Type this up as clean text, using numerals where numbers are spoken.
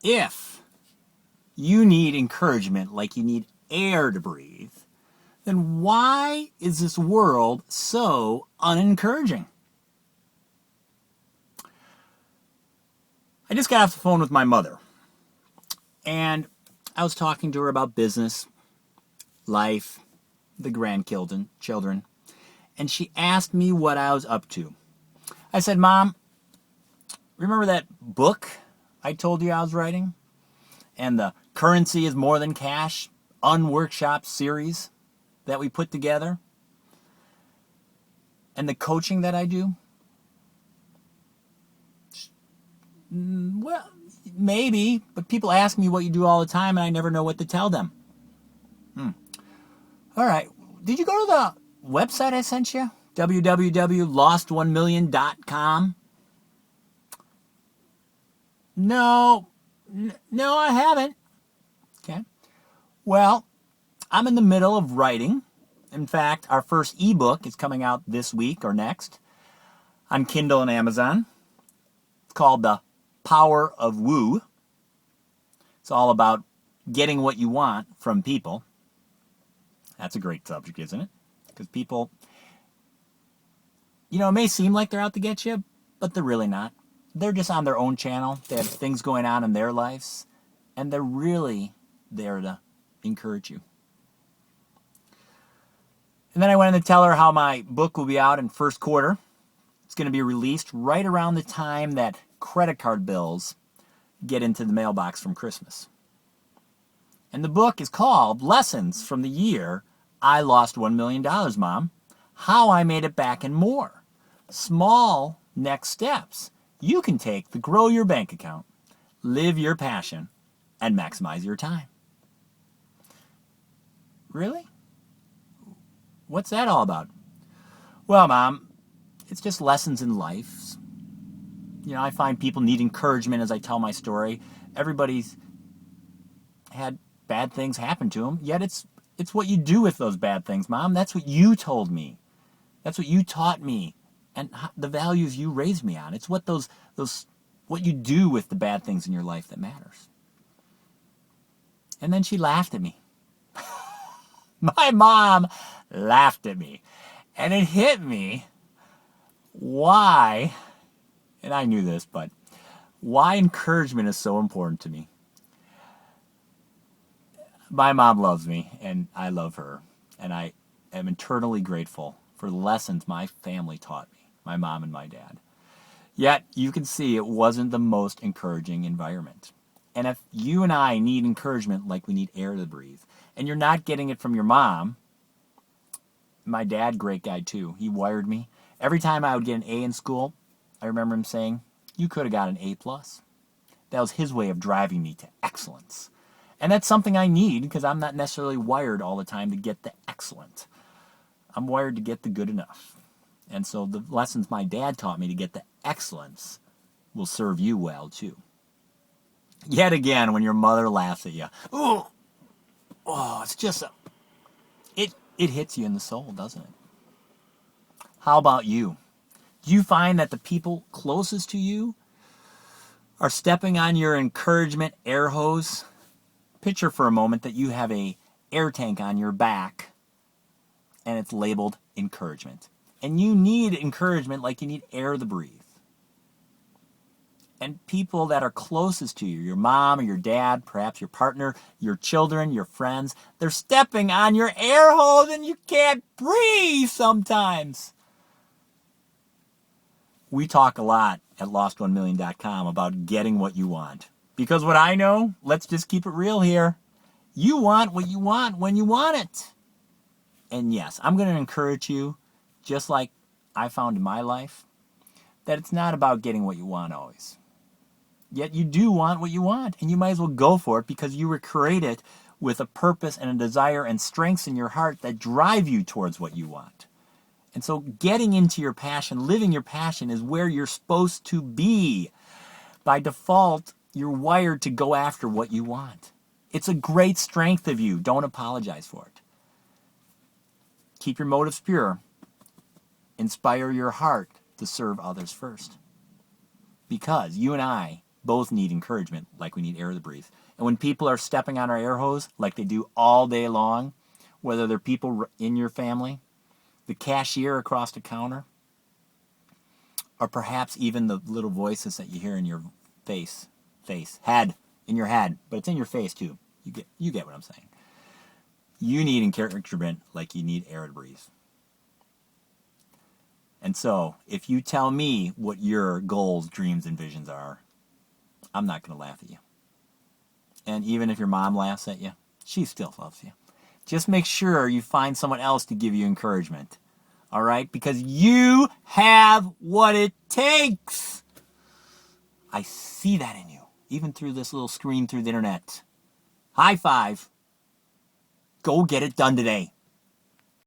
If you need encouragement like you need air to breathe, then why is this world so unencouraging? I just got off the phone with my mother, and I was talking to her about business, life, the grandchildren, and she asked me what I was up to. I said, Mom, remember that book I told you I was writing? And the Currency is More Than Cash Unworkshop series that we put together? And the coaching that I do? Well, maybe, but people ask me what you do all the time and I never know what to tell them. All right. Did you go to the website I sent you? www.lost1million.com? No, I haven't. Okay. Well, I'm in the middle of writing. In fact, our first ebook is coming out this week or next on Kindle and Amazon. It's called The Power of Woo. It's all about getting what you want from people. That's a great subject, isn't it? Because people, it may seem like they're out to get you, but they're really not. They're just on their own channel. They have things going on in their lives, and they're really there to encourage you. And then I wanted to tell her how my book will be out in first quarter. It's going to be released right around the time that credit card bills get into the mailbox from Christmas. And the book is called Lessons from the Year I Lost $1 Million, Mom. How I Made It Back and More. Small next steps you can take to grow your bank account, live your passion, and maximize your time. Really? What's that all about? Well, Mom, it's just lessons in life. I find people need encouragement as I tell my story. Everybody's had bad things happen to them, yet it's what you do with those bad things, Mom. That's what you told me. That's what you taught me, and the values you raised me on. It's what what you do with the bad things in your life that matters. And then she laughed at me. My mom laughed at me, and it hit me why, and I knew this, but why encouragement is so important to me. My mom loves me, and I love her, and I am eternally grateful for the lessons my family taught me, my mom and my dad. Yet, you can see it wasn't the most encouraging environment. And if you and I need encouragement like we need air to breathe, and you're not getting it from your mom, my dad, great guy too, he wired me. Every time I would get an A in school, I remember him saying, you could have got an A+. That was his way of driving me to excellence. And that's something I need because I'm not necessarily wired all the time to get the excellent. I'm wired to get the good enough. And so the lessons my dad taught me to get the excellence will serve you well too. Yet again, when your mother laughs at you, it's just, it hits you in the soul, doesn't it? How about you? Do you find that the people closest to you are stepping on your encouragement air hose? Picture for a moment that you have a air tank on your back and it's labeled encouragement. And you need encouragement like you need air to breathe. And people that are closest to you, your mom or your dad, perhaps your partner, your children, your friends, they're stepping on your air hose and you can't breathe sometimes. We talk a lot at lost1million.com about getting what you want. Because what I know, let's just keep it real here, you want what you want when you want it. And yes, I'm going to encourage you, just like I found in my life, that it's not about getting what you want always. Yet you do want what you want, and you might as well go for it because you were created with a purpose and a desire and strengths in your heart that drive you towards what you want. And so getting into your passion, living your passion is where you're supposed to be. By default, you're wired to go after what you want. It's a great strength of you. Don't apologize for it. Keep your motives pure. Inspire your heart to serve others first. Because you and I both need encouragement, like we need air to breathe. And when people are stepping on our air hose, like they do all day long, whether they're people in your family, the cashier across the counter, or perhaps even the little voices that you hear in your head, in your head, but it's in your face too. You get what I'm saying. You need encouragement like you need air to breathe. And so, if you tell me what your goals, dreams, and visions are, I'm not going to laugh at you. And even if your mom laughs at you, she still loves you. Just make sure you find someone else to give you encouragement. All right? Because you have what it takes. I see that in you, even through this little screen through the internet. High five. Go get it done today.